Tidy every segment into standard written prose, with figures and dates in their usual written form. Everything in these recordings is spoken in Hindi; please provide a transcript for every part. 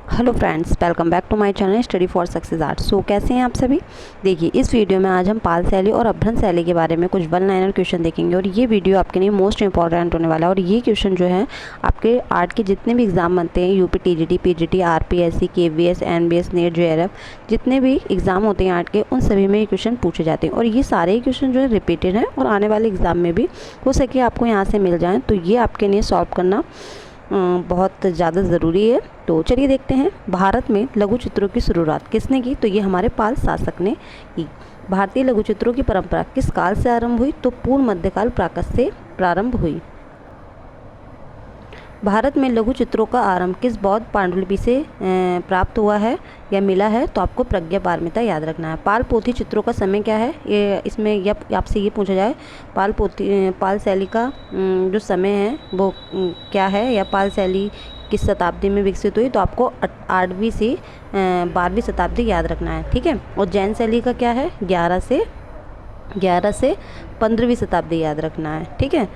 Hello friends, welcome back to my channel study for success art. So कैसे हैं आप सभी। देखिए, इस वीडियो में आज हम पाल शैली और अभ्रंश शैली के बारे में कुछ वन लाइनर क्वेश्चन देखेंगे और ये वीडियो आपके लिए मोस्ट इंपॉर्टेंट होने वाला है। और ये क्वेश्चन जो है आपके आर्ट के जितने भी एग्जाम बनते हैं, UP TGT, PGT, RPSC, KVS, NBS, net, JRF, जितने भी एग्जाम होते हैं आर्ट के, उन सभी में ये क्वेश्चन पूछे जाते हैं। और ये सारे क्वेश्चन जो है रिपीटेड हैं और आने वाले एग्जाम में भी हो सके आपको यहाँ से मिल जाएँ, तो ये आपके लिए सॉल्व करना बहुत ज़्यादा ज़रूरी है। तो चलिए देखते हैं, भारत में लघु चित्रों की शुरुआत किसने की। तो ये हमारे पाल शासक ने की। भारतीय लघु चित्रों की परंपरा किस काल से आरंभ हुई। तो पूर्व मध्यकाल प्राकृत से प्रारंभ हुई। भारत में लघु चित्रों का आरंभ किस बौद्ध पांडुलिपि से प्राप्त हुआ है या मिला है। तो आपको प्रज्ञा पारमिता याद रखना है। पाल पोथी चित्रों का समय क्या है, ये इसमें आपसे ये पूछा जाए, पाल शैली का जो समय है वो क्या है, या पाल शैली किस शताब्दी में विकसित हुई। तो आपको 8वीं से 12वीं शताब्दी याद रखना है, ठीक है। और जैन शैली का क्या है, 11 से 15वीं शताब्दी याद रखना है, ठीक है।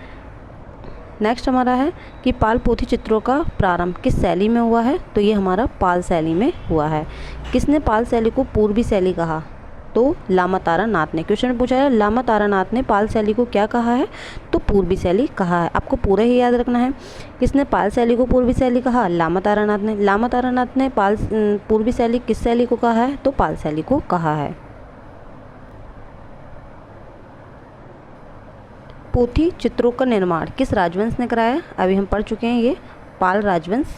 नेक्स्ट हमारा है कि पाल पोथी चित्रों का प्रारंभ किस शैली में हुआ है। तो ये हमारा पाल शैली में हुआ है। किसने पाल शैली को पूर्वी शैली कहा। तो लामा तारानाथ ने। क्वेश्चन में पूछा है लामा तारानाथ ने पाल शैली को क्या कहा है। तो पूर्वी शैली कहा है। आपको पूरा ही याद रखना है। किसने पाल शैली को पूर्वी शैली कहा, लामा तारानाथ ने। लामा तारानाथ ने पूर्वी शैली किस शैली को कहा है। तो पाल शैली को कहा है। पोथी चित्रों का निर्माण किस राजवंश ने कराया। अभी हम पढ़ चुके हैं, ये पाल राजवंश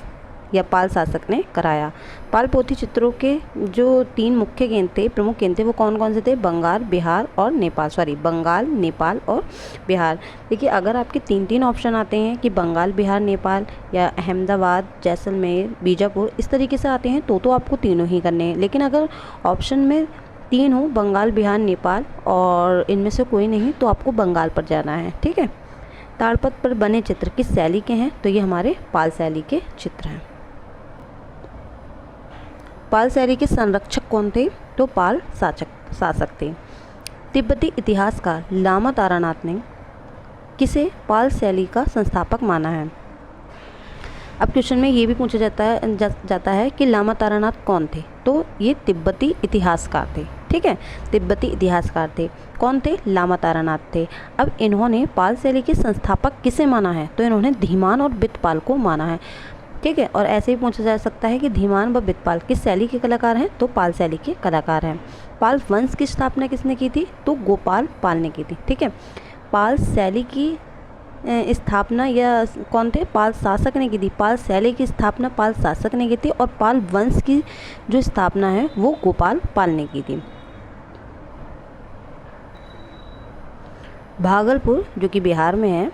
या पाल शासक ने कराया। पाल पोथी चित्रों के जो 3 मुख्य केंद्र थे, प्रमुख केंद्र थे, वो कौन कौन से थे। बंगाल, बिहार और नेपाल। बंगाल, नेपाल और बिहार। देखिए, अगर आपके 3 ऑप्शन आते हैं कि बंगाल, बिहार, नेपाल, या अहमदाबाद, जैसलमेर, बीजापुर, इस तरीके से आते हैं तो आपको तीनों ही करने हैं। लेकिन अगर ऑप्शन में 3 हो, बंगाल, बिहार, नेपाल, और इनमें से कोई नहीं, तो आपको बंगाल पर जाना है, ठीक है। ताड़पत्र पर बने चित्र किस शैली के हैं। तो ये हमारे पाल शैली के चित्र हैं। पाल शैली के संरक्षक कौन थे। तो पाल शासक थे। तिब्बती इतिहासकार लामा तारानाथ ने किसे पाल शैली का संस्थापक माना है। अब क्वेश्चन में ये भी पूछा जाता है कि लामा तारानाथ कौन थे। तो ये तिब्बती इतिहासकार थे, ठीक है। तिब्बती इतिहासकार थे। कौन थे, लामा तारानाथ थे। अब इन्होंने पाल शैली के संस्थापक किसे माना है। तो इन्होंने धीमान और बितपाल को माना है, ठीक है। और ऐसे ही पूछा जा सकता है कि धीमान व बितपाल किस शैली के कलाकार हैं। तो पाल शैली के कलाकार हैं। पाल वंश की स्थापना किसने की थी। तो गोपाल पाल ने की थी, ठीक है। पाल शैली की स्थापना या कौन थे, पाल शासक ने की थी। पाल शैली की स्थापना पाल शासक ने की थी और पाल वंश की जो स्थापना है वो गोपाल पाल ने की थी। भागलपुर जो कि बिहार में है,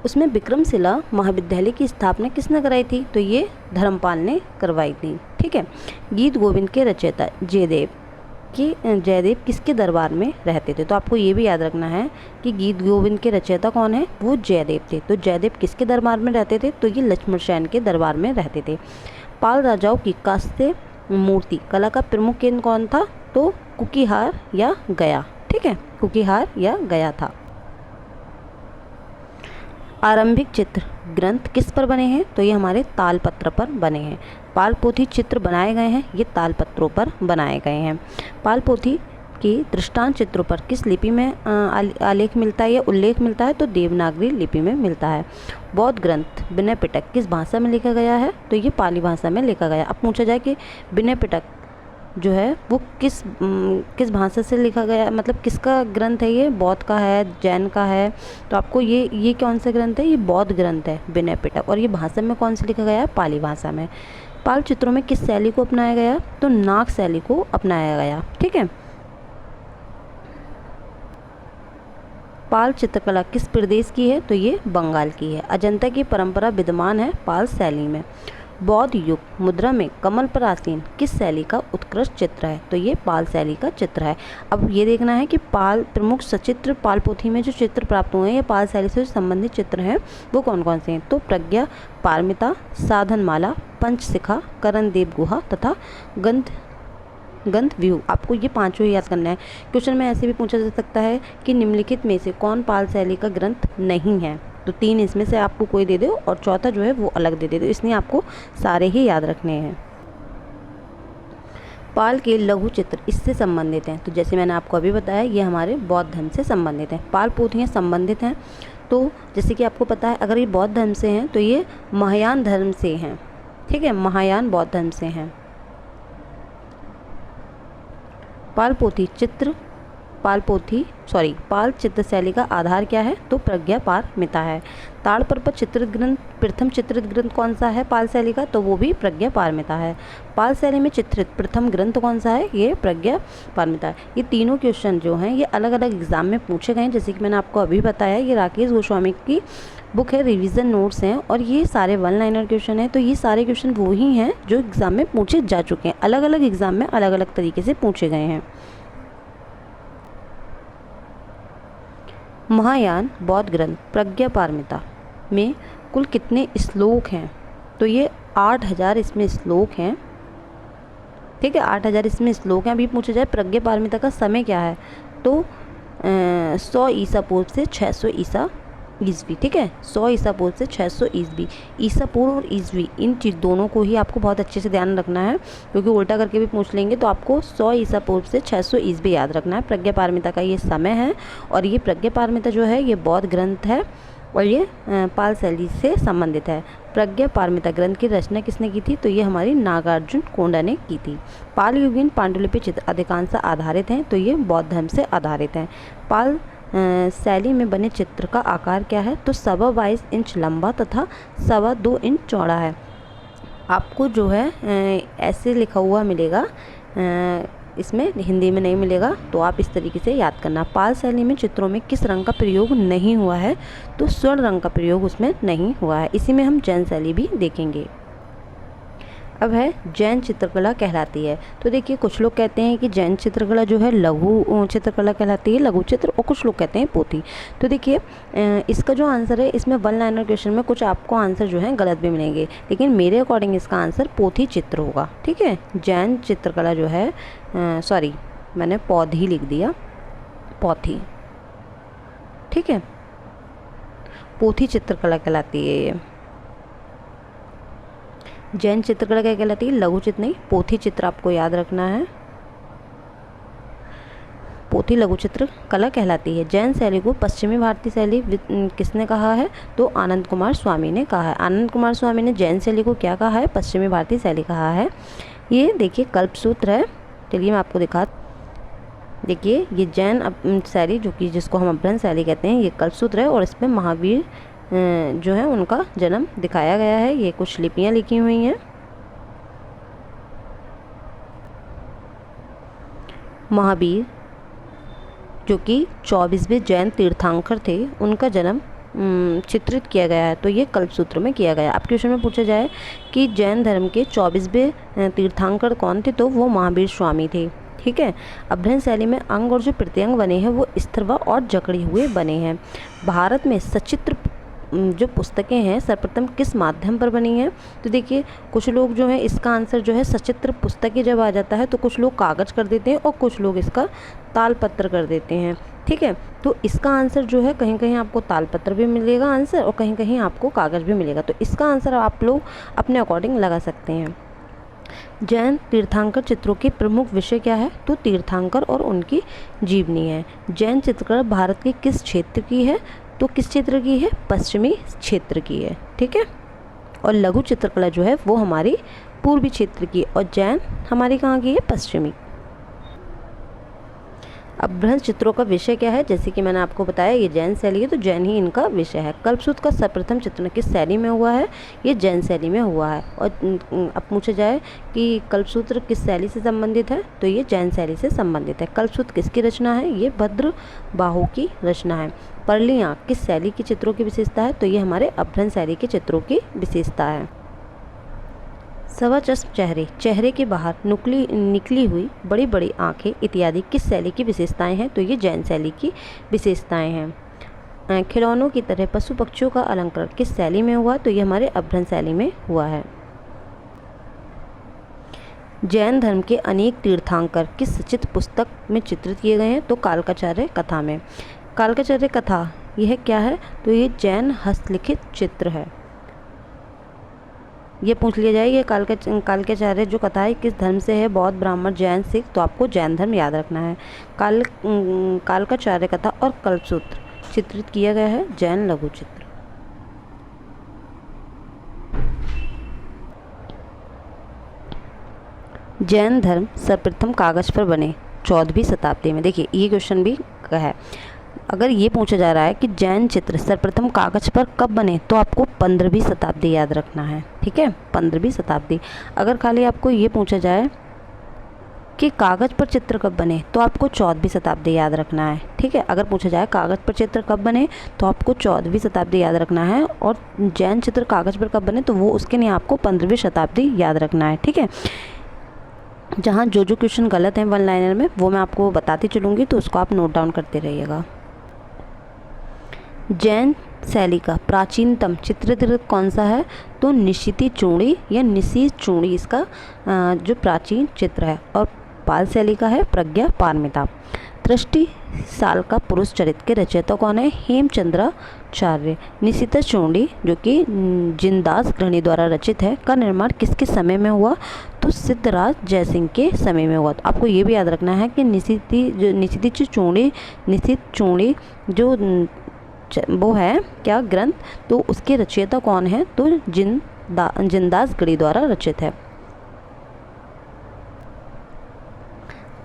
उसमें विक्रमशिला महाविद्यालय की स्थापना किसने कराई थी। तो ये धर्मपाल ने करवाई थी, ठीक है। गीत गोविंद के रचयिता जयदेव किसके दरबार में रहते थे। तो आपको ये भी याद रखना है कि गीत गोविंद के रचयिता कौन है, वो जयदेव थे। तो जयदेव किसके दरबार में रहते थे। तो ये लक्ष्मण सेन के दरबार में रहते थे। पाल राजाओं की कांस्य मूर्ति कला का प्रमुख केंद्र कौन था। तो कुकीहार या गया, ठीक है। कुकीहार या गया था। आरंभिक चित्र ग्रंथ किस पर बने हैं। तो ये हमारे तालपत्र पर बने हैं। पाल पोथी चित्र बनाए गए हैं, ये तालपत्रों पर बनाए गए हैं। पाल पोथी के दृष्टांत चित्रों पर किस लिपि में आलेख मिलता है या उल्लेख मिलता है। तो देवनागरी लिपि में मिलता है। बौद्ध ग्रंथ विनय पिटक किस भाषा में लिखा गया है। तो ये पाली भाषा में लिखा गया। अब पूछा जाए कि विनय पिटक जो है वो किस भाषा से लिखा गया, मतलब किसका ग्रंथ है। ये बौद्ध का है, जैन का है। तो आपको ये कौन सा ग्रंथ है, ये बौद्ध ग्रंथ है विनय पिटक। और ये भाषा में कौन से लिखा गया है, पाली भाषा में। पाल चित्रों में किस शैली को अपनाया गया। तो नाग शैली को अपनाया गया, ठीक है। पाल चित्रकला किस प्रदेश की है। तो ये बंगाल की है। अजंता की परंपरा विद्यमान है पाल शैली में। बौद्ध युग मुद्रा में कमल पर आसीन किस शैली का उत्कृष्ट चित्र है। तो ये पाल शैली का चित्र है। अब ये देखना है कि पाल प्रमुख सचित्र पाल पोथी में जो चित्र प्राप्त हुए हैं या पाल शैली से संबंधित चित्र हैं वो कौन कौन से हैं। तो प्रज्ञा पारमिता, साधनमाला, पंचशिखा, करणदेव गुहा तथा गंध व्यू। आपको ये 5 ही याद करना है। क्वेश्चन में ऐसे भी पूछा जा सकता है कि निम्नलिखित में से कौन पाल शैली का ग्रंथ नहीं है। तो 3 इसमें से आपको कोई दे दो और चौथा जो है वो अलग दे दो, इसलिए आपको सारे ही याद रखने हैं। पाल के लघु चित्र इससे संबंधित हैं। तो जैसे मैंने आपको अभी बताया, ये हमारे बौद्ध धर्म से संबंधित हैं। पाल पोथियाँ संबंधित हैं, तो जैसे कि आपको पता है अगर ये बौद्ध धर्म से हैं तो ये महायान धर्म से हैं, ठीक है, महायान बौद्ध धर्म से हैं। पाल चित्र शैली का आधार क्या है? तो प्रज्ञा पारमिता है। ताड़पर्वत चित्रित ग्रंथ, प्रथम चित्रित ग्रंथ कौन सा है पाल शैली का? तो वो भी प्रज्ञा पारमिता है। पाल शैली में चित्रित प्रथम ग्रंथ कौन सा है? ये प्रज्ञा पारमिता है। ये तीनों क्वेश्चन जो हैं ये अलग अलग एग्जाम में पूछे गए हैं। जैसे कि मैंने आपको अभी बताया, ये राकेश गोस्वामी की बुक है, रिवीजन नोट्स हैं, और ये सारे 1 लाइनर क्वेश्चन हैं। तो ये सारे क्वेश्चन वो ही हैं जो एग्ज़ाम में पूछे जा चुके हैं, अलग अलग एग्ज़ाम में अलग अलग तरीके से पूछे गए हैं। महायान बौद्ध ग्रंथ प्रज्ञा पारमिता में कुल कितने श्लोक हैं? तो ये 8000 इसमें श्लोक हैं, ठीक है, 8000 इसमें श्लोक हैं। अभी पूछा जाए प्रज्ञा पारमिता का समय क्या है? तो 100 ईसा पूर्व से 600 ईसा ईस्वी, ठीक है, 100 ईसा पूर्व से 600 ईस्वी। ईसा पूर्व और ईस्वी इन चीज़ दोनों को ही आपको बहुत अच्छे से ध्यान रखना है, क्योंकि उल्टा करके भी पूछ लेंगे। तो आपको 100 ईसा पूर्व से 600 ईस्वी याद रखना है। प्रज्ञा पारमिता का ये समय है, और ये प्रज्ञा पारमिता जो है ये बौद्ध ग्रंथ है, और ये पाल शैली से संबंधित है। प्रज्ञा पारमिता ग्रंथ की रचना किसने की थी? तो ये हमारी नागार्जुन कोंडा ने की थी। पाल युगीन पांडुलिपि चित्र अधिकांश आधारित हैं, तो ये बौद्ध धर्म से आधारित हैं। पाल शैली में बने चित्र का आकार क्या है? तो 22.25 इंच लंबा तथा 2.25 इंच चौड़ा है। आपको जो है ऐसे लिखा हुआ मिलेगा, इसमें हिंदी में नहीं मिलेगा, तो आप इस तरीके से याद करना। पाल शैली में चित्रों में किस रंग का प्रयोग नहीं हुआ है? तो स्वर्ण रंग का प्रयोग उसमें नहीं हुआ है। इसी में हम जैन शैली भी देखेंगे। अब है जैन चित्रकला कहलाती है। तो देखिए, कुछ लोग कहते हैं कि जैन चित्रकला जो है लघु चित्रकला कहलाती है, लघु चित्र, और कुछ लोग कहते हैं पोथी। तो देखिए, इसका जो आंसर है, इसमें 1 लाइनर क्वेश्चन में कुछ आपको आंसर जो है गलत भी मिलेंगे, लेकिन मेरे अकॉर्डिंग इसका आंसर पोथी चित्र होगा, ठीक है। जैन चित्रकला जो है, सॉरी मैंने पौधी लिख दिया, पोथी, ठीक है, पोथी चित्रकला कहलाती है ये। जैन चित्रकला क्या कहलाती है? लघु चित्र नहीं, पोथी चित्र आपको याद रखना है। पोथी लघु चित्र कला कहलाती है। जैन शैली को पश्चिमी भारतीय शैली किसने कहा है? तो आनंद कुमार स्वामी ने कहा है। आनंद कुमार स्वामी ने जैन शैली को क्या कहा है? पश्चिमी भारतीय शैली कहा है। ये देखिए कल्पसूत्र है, चलिए मैं आपको दिखा, देखिए ये जैन शैली जो कि जिसको हम अभ्रंश शैली कहते हैं, ये कल्पसूत्र है, और इसमें महावीर जो है उनका जन्म दिखाया गया है। ये कुछ लिपियां लिखी हुई हैं। महावीर जो कि 24वें जैन तीर्थंकर थे, उनका जन्म चित्रित किया गया है, तो ये कल्पसूत्र में किया गया। अब क्वेश्चन में पूछा जाए कि जैन धर्म के 24वें तीर्थंकर कौन थे? तो वो महावीर स्वामी थे, ठीक है। अभ्रंश शैली में अंग और जो प्रत्यंग बने हैं वो स्थिर और जकड़े हुए बने हैं। भारत में सचित्र जो पुस्तकें हैं सर्वप्रथम किस माध्यम पर बनी हैं? तो देखिए, कुछ लोग जो है इसका आंसर जो है सचित्र पुस्तकें जब आ जाता है तो कुछ लोग कागज़ कर देते हैं और कुछ लोग इसका तालपत्र कर देते हैं, ठीक है। तो इसका आंसर जो है कहीं कहीं आपको तालपत्र भी मिलेगा आंसर, और कहीं कहीं आपको कागज़ भी मिलेगा। तो इसका आंसर आप लोग अपने अकॉर्डिंग लगा सकते हैं। जैन तीर्थंकर चित्रों के प्रमुख विषय क्या है? तो तीर्थंकर और उनकी जीवनी है। जैन चित्रकला भारत के किस क्षेत्र की है? तो किस क्षेत्र की है? पश्चिमी क्षेत्र की है, ठीक है। और लघु चित्रकला जो है वो हमारी पूर्वी क्षेत्र की, और जैन हमारी कहाँ की है? पश्चिमी। अभ्रंश चित्रों का विषय क्या है? जैसे कि मैंने आपको बताया ये जैन शैली है, तो जैन ही इनका विषय है। कल्पसूत्र का सर्वप्रथम चित्रण किस शैली में हुआ है? ये जैन शैली में हुआ है। और अब पूछा जाए कि कल्पसूत्र किस शैली से संबंधित है? तो ये जैन शैली से संबंधित है। कल्पसूत्र किसकी रचना है? ये भद्रबाहु की रचना है। परलियाँ किस शैली की चित्रों की विशेषता है? तो ये हमारे अभ्रंश शैली के चित्रों की विशेषता है। सवाचस्प चेहरे, चेहरे के बाहर निकली हुई बड़ी बड़ी आँखें इत्यादि किस शैली की विशेषताएं हैं? तो ये जैन शैली की विशेषताएं हैं। खिलौनों की तरह पशु पक्षियों का अलंकरण किस शैली में हुआ? तो ये हमारे अभ्रंश शैली में हुआ है। जैन धर्म के अनेक तीर्थंकर किस सचित्र पुस्तक में चित्रित किए गए हैं? तो कालकाचार्य कथा में। कालकाचार्य कथा यह क्या है? तो ये जैन हस्तलिखित चित्र है। ये पूछ लिया जाए ये कालकाचार्य जो कथा है किस धर्म से है, बौद्ध, ब्राह्मण, जैन, सिख, तो आपको जैन धर्म याद रखना है। कालकाचार्य कथा और कल्पसूत्र चित्रित किया गया है जैन लघु चित्र। जैन धर्म सर्वप्रथम कागज पर बने 14वीं शताब्दी में। देखिए ये क्वेश्चन भी है, अगर ये पूछा जा रहा है कि जैन चित्र सर्वप्रथम कागज पर कब बने, तो आपको 15वीं शताब्दी याद रखना है। ठीक है, 15वीं शताब्दी। अगर खाली आपको ये पूछा जाए कि कागज पर चित्र कब बने, तो आपको 14वीं शताब्दी याद रखना है। ठीक है, अगर पूछा जाए कागज पर चित्र कब बने, तो आपको 14वीं शताब्दी याद रखना है। और जैन चित्र कागज पर कब बने, तो वो उसके लिए आपको 15वीं शताब्दी याद रखना है। ठीक है, जहाँ जो क्वेश्चन गलत हैं वन लाइनर में वो मैं आपको बताती चलूँगी, तो उसको आप नोट डाउन करते रहिएगा। जैन शैली का प्राचीनतम चित्रित कौन सा है, तो निशिति चूड़ी या निशी चूड़ी इसका जो प्राचीन चित्र है। और पाल शैली का है प्रज्ञा पारमिता। दृष्टि साल का पुरुष चरित्र के रचयिता कौन है, हेमचंद्राचार्य। निशित चूड़ी जो कि जिनदास गृहिणी द्वारा रचित है, का निर्माण किसके समय में हुआ, तो सिद्धराज जयसिंह के समय में हुआ। तो आपको ये भी याद रखना है कि निशित चूड़ी जो वो है क्या ग्रंथ, तो उसके रचयिता कौन है, तो जिनदास गढ़ी द्वारा रचित है।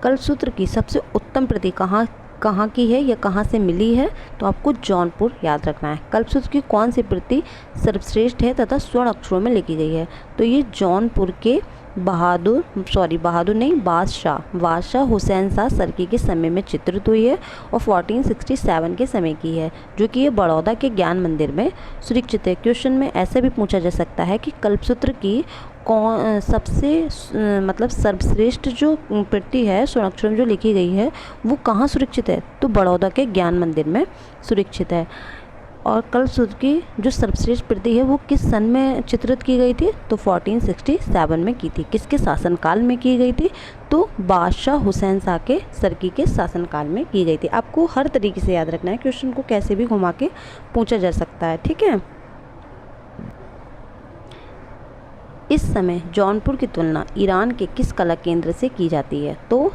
कल्पसूत्र की सबसे उत्तम प्रति कहाँ की है या कहाँ से मिली है, तो आपको जौनपुर याद रखना है। कल्पसूत्र की कौन सी प्रति सर्वश्रेष्ठ है तथा स्वर्ण अक्षरों में लिखी गई है, तो ये जौनपुर के बादशाह हुसैन शाह सरकी के समय में चित्रित हुई है और 1467 के समय की है, जो कि ये बड़ौदा के ज्ञान मंदिर में सुरक्षित है। क्वेश्चन में ऐसे भी पूछा जा सकता है कि कल्पसूत्र की कौन सबसे सर्वश्रेष्ठ जो प्रति है स्वर्ण अक्षरों में जो लिखी गई है वो कहाँ सुरक्षित है, तो बड़ौदा के ज्ञान मंदिर में सुरक्षित है। और कल्पसूत्र की जो सर्वश्रेष्ठ प्रति है वो किस सन में चित्रित की गई थी, तो 1467 में की थी। किसके शासनकाल में की गई थी, तो बादशाह हुसैन शाह के सरकी के शासनकाल में की गई थी। आपको हर तरीके से याद रखना है, क्वेश्चन को कैसे भी घुमा के पूछा जा सकता है। ठीक है, इस समय जौनपुर की तुलना ईरान के किस कला केंद्र से की जाती है, तो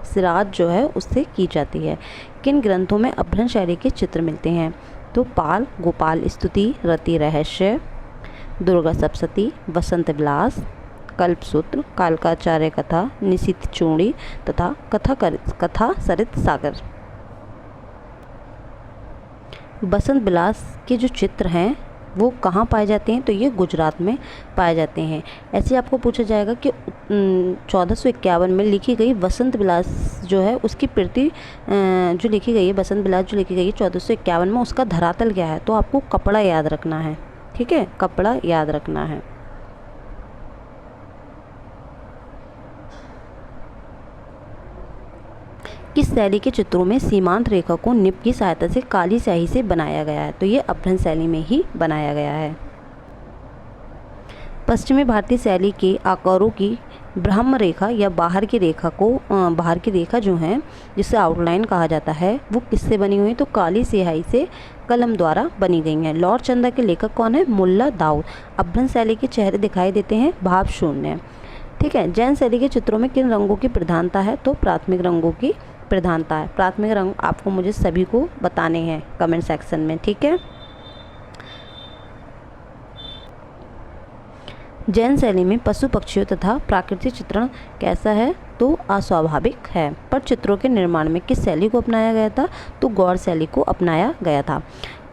सिराज जो है उससे की जाती है। किन ग्रंथों में अभ्रंश शैली के चित्र मिलते हैं, तो पाल गोपाल स्तुति, रति रहस्य, दुर्गा सप्तशती, वसंत विलास, कल्पसूत्र, कालकाचार्य कथा, निशित चूड़ी तथा कथा सरित सागर। वसंत विलास के जो चित्र हैं वो कहाँ पाए जाते हैं, तो ये गुजरात में पाए जाते हैं। ऐसे आपको पूछा जाएगा कि 1451 में लिखी गई वसंत विलास जो है उसकी प्रति जो लिखी गई है, वसंत विलास जो लिखी गई है 1451 में, उसका धरातल क्या है, तो आपको कपड़ा याद रखना है। ठीक है, कपड़ा याद रखना है। किस शैली के चित्रों में सीमांत रेखा को निब की सहायता से काली स्याही से बनाया गया है, तो ये अभ्रंश शैली में ही बनाया गया है। पश्चिमी भारतीय शैली के आकारों की ब्रह्म रेखा या बाहर की रेखा जो है जिसे आउटलाइन कहा जाता है, वो किससे बनी हुई है, तो काली स्याही से कलम द्वारा बनी गई हैं। लॉर्ड चंदा के लेखक कौन है, मुल्ला दाऊद। अभ्रंश शैली के चेहरे दिखाई देते हैं भाव शून्य। ठीक है, जैन शैली के चित्रों में किन रंगों की प्रधानता है, तो प्राथमिक रंगों की प्रधानता है। प्राथमिक रंग आपको मुझे सभी को बताने हैं कमेंट सेक्शन में। ठीक है, जैन शैली में पशु पक्षियों तथा प्राकृतिक चित्रण कैसा है, तो अस्वाभाविक है। पर चित्रों के निर्माण में किस शैली को अपनाया गया था, तो गौड़ शैली को अपनाया गया था।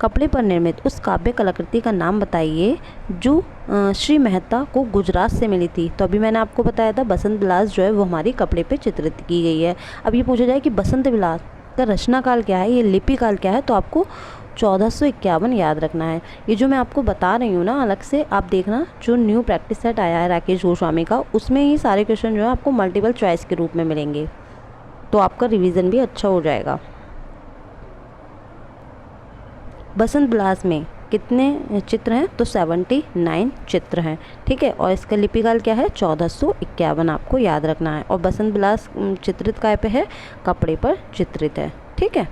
कपड़े पर निर्मित उस काव्य कलाकृति का नाम बताइए जो श्री मेहता को गुजरात से मिली थी, तो अभी मैंने आपको बताया था बसंत विलास जो है वो हमारी कपड़े पे चित्रित की गई है। अब ये पूछा जाए कि बसंत विलास का रचना काल क्या है, ये लिपि काल क्या है, तो आपको 1451 याद रखना है। ये जो मैं आपको बता रही हूँ ना, अलग से आप देखना, जो न्यू प्रैक्टिस सेट आया है राकेश गोस्वामी का, उसमें ये सारे क्वेश्चन जो है आपको मल्टीपल चॉइस के रूप में मिलेंगे, तो आपका रिवीजन भी अच्छा हो जाएगा। बसंत विलास में कितने चित्र हैं, तो 79 चित्र हैं। ठीक है, और इसका लिपिकाल क्या है, 1451 आपको याद रखना है। और बसंत विलास चित्रित काय पे है, कपड़े पर चित्रित है। ठीक है,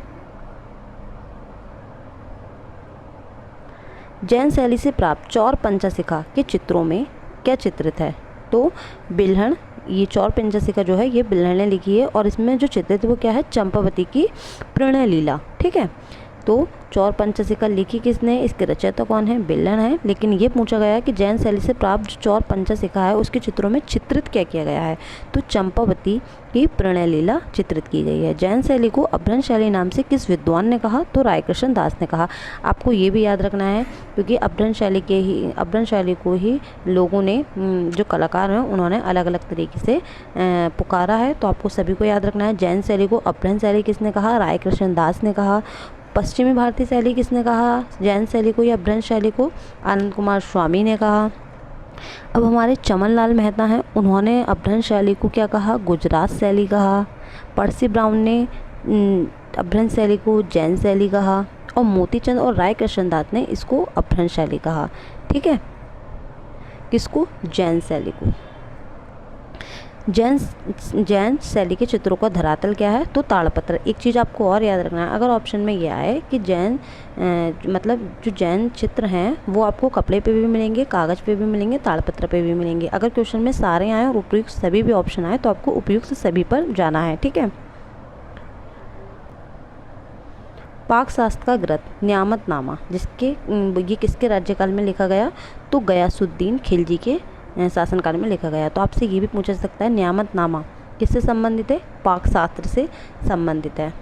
जैन शैली से प्राप्त चौर पंचशिखा के चित्रों में क्या चित्रित है? तो बिल्हण, ये चौर पंचशिखा जो है ये बिल्हण ने लिखी है और इसमें जो चित्रित वो क्या है? चंपावती की प्रणय लीला। ठीक है, तो चौर पंचशिखा लिखी किसने? इसके रचयिता कौन है? बिल्हण है। लेकिन ये पूछा गया कि जैन शैली से प्राप्त जो चौर पंचशिखा है उसके चित्रों में चित्रित क्या किया गया है? तो चंपावती की प्रणय लीला चित्रित की गई है। जैन शैली को अभ्रंश शैली नाम से किस विद्वान ने कहा? तो रायकृष्ण दास ने कहा। आपको ये भी याद रखना है क्योंकि अभ्रंश शैली को ही लोगों ने, जो कलाकार हैं उन्होंने अलग अलग तरीके से पुकारा है, तो आपको सभी को याद रखना है। जैन शैली को अभ्रंश शैली किसने कहा? रायकृष्ण दास ने कहा। पश्चिमी भारतीय शैली किसने कहा? जैन शैली को या अभ्रंश शैली को? आनंद कुमार स्वामी ने कहा। अब हमारे चमन लाल मेहता हैं, उन्होंने अभ्रंश शैली को क्या कहा? गुजरात शैली कहा। पर्सी ब्राउन ने अभ्रंश शैली को जैन शैली कहा और मोतीचंद और राय कृष्णदास ने इसको अभ्रंश शैली कहा। ठीक है, किसको? जैन शैली को। जैन शैली के चित्रों का धरातल क्या है? तो ताड़पत्र। एक चीज़ आपको और याद रखना है, अगर ऑप्शन में ये आए कि मतलब जो जैन चित्र हैं वो आपको कपड़े पे भी मिलेंगे, कागज़ पे भी मिलेंगे, ताड़पत्र पे भी मिलेंगे। अगर क्वेश्चन में सारे आए और उपयुक्त सभी भी ऑप्शन आए तो आपको उपयुक्त सभी पर जाना है। ठीक है, पाक शास्त्र का ग्रंथ न्यामतनामा ये किसके राज्यकाल में लिखा गया? तो गयासुद्दीन खिलजी के शासनकाल में लिखा गया। तो आपसे ये भी पूछा जा सकता है न्यामतनामा किससे संबंधित है? पाक शास्त्र से संबंधित है।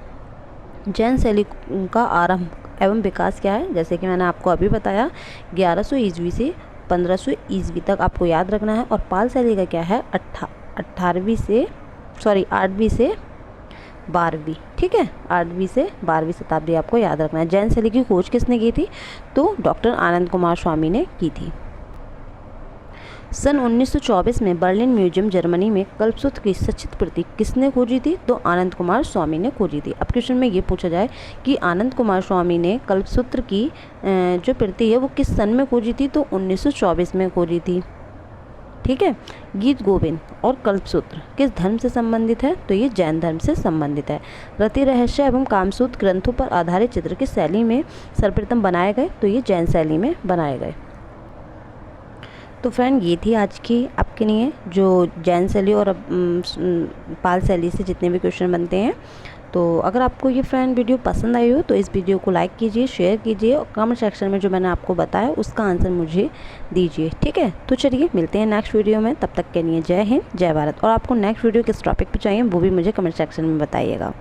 जैन शैली का आरंभ एवं विकास क्या है? जैसे कि मैंने आपको अभी बताया 1100 ईस्वी से 1500 ईस्वी तक आपको याद रखना है। और पाल शैली का क्या है? 8वीं से 12वीं। ठीक है, 8वीं से 12वीं शताब्दी आपको याद रखना है। जैन शैली की खोज किसने की थी? तो डॉक्टर आनंद कुमार स्वामी ने की थी। सन 1924 में बर्लिन म्यूजियम जर्मनी में कल्पसूत्र की सचित प्रति किसने खोजी थी? तो आनंद कुमार स्वामी ने खोजी थी। अब क्वेश्चन में ये पूछा जाए कि आनंद कुमार स्वामी ने कल्पसूत्र की जो प्रति है वो किस सन में खोजी थी? तो 1924 में खोजी थी। ठीक है, गीत गोविंद और कल्पसूत्र किस धर्म से संबंधित है? तो ये जैन धर्म से संबंधित है। रति रहस्य एवं कामसूत्र ग्रंथों पर आधारित चित्र किस शैली में सर्वप्रथम बनाए गए? तो ये जैन शैली में बनाए गए। तो फ्रेंड, ये थी आज की आपके लिए जो जैन शैली और पाल शैली से जितने भी क्वेश्चन बनते हैं। तो अगर आपको ये फ्रेंड वीडियो पसंद आई हो तो इस वीडियो को लाइक कीजिए, शेयर कीजिए और कमेंट सेक्शन में जो मैंने आपको बताया उसका आंसर मुझे दीजिए। ठीक है, तो चलिए मिलते हैं नेक्स्ट वीडियो में। तब तक के लिए जय हिंद, जय भारत। और आपको नेक्स्ट वीडियो किस टॉपिक पे चाहिए वो भी मुझे कमेंट सेक्शन में बताइएगा।